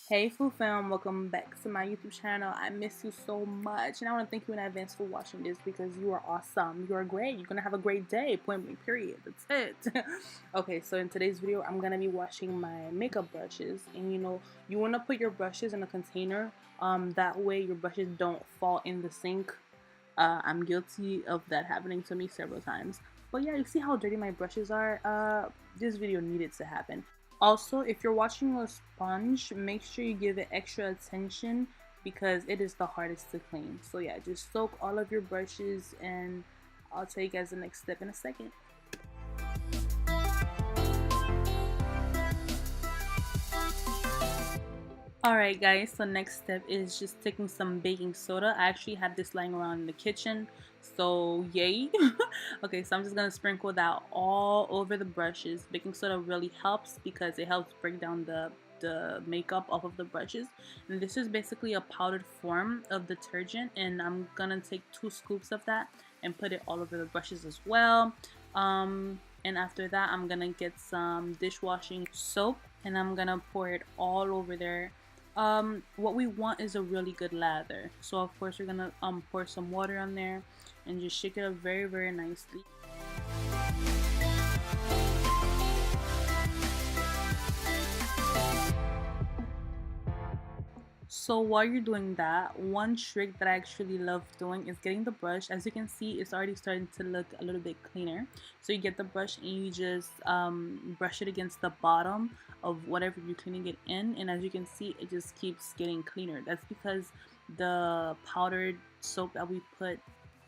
Hey FUFAM, welcome back to my YouTube channel. I miss you so much, and I want to thank you in advance for watching this because you are awesome. You are great. You're gonna have a great day. Point blank. Period. That's it. Okay, so in today's video, I'm gonna be washing my makeup brushes, and you want to put your brushes in a container. That way your brushes don't fall in the sink. I'm guilty of that happening to me several times. But yeah, you see how dirty my brushes are. This video needed to happen. Also, if you're watching a sponge, make sure you give it extra attention because it is the hardest to clean. So yeah, just soak all of your brushes, and I'll tell you guys the next step in a second. Alright guys, so next step is just taking some baking soda. I actually had this lying around in the kitchen, so yay. Okay, so I'm just gonna sprinkle that all over the brushes. Baking soda really helps because it helps break down the makeup off of the brushes. And this is basically a powdered form of detergent, and I'm gonna take 2 scoops of that and put it all over the brushes as well. And after that, I'm gonna get some dishwashing soap and I'm gonna pour it all over there. What we want is a really good lather, so of course we're gonna pour some water on there and just shake it up very nicely. So while you're doing that, one trick that I actually love doing is getting the brush. As you can see, it's already starting to look a little bit cleaner. So you get the brush and you just brush it against the bottom of whatever you're cleaning it in, and as you can see, it just keeps getting cleaner. That's because the powdered soap that we put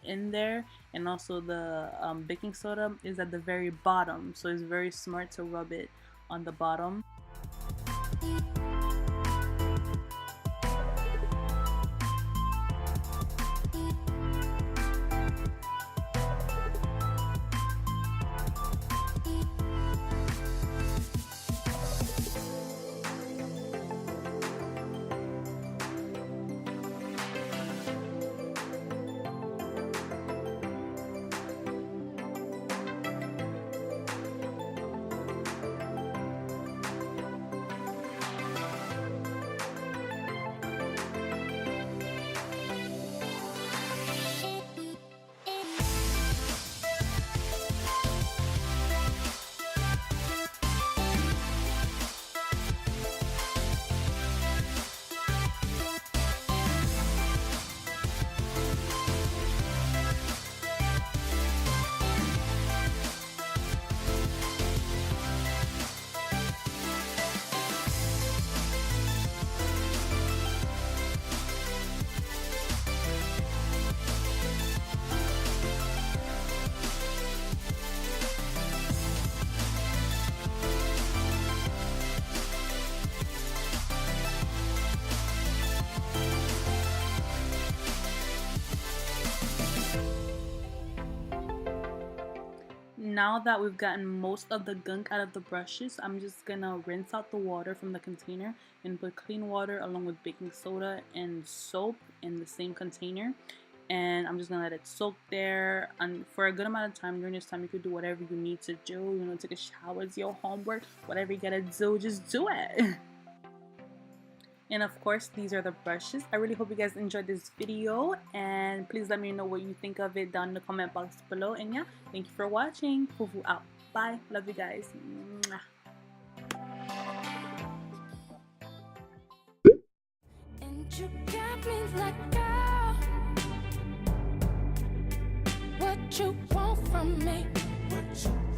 in there and also the baking soda is at the very bottom, so it's very smart to rub it on the bottom. Now that we've gotten most of the gunk out of the brushes, I'm just gonna rinse out the water from the container and put clean water along with baking soda and soap in the same container, and I'm just gonna let it soak there and for a good amount of time. During this time you could do whatever you need to do, take a shower, do your homework, whatever you gotta do, just do it. And of course, these are the brushes. I really hope you guys enjoyed this video, and please let me know what you think of it down in the comment box below. And yeah, thank you for watching. Fufu out. Bye. Love you guys. Mwah. And you got me like, girl, what you want from me? What you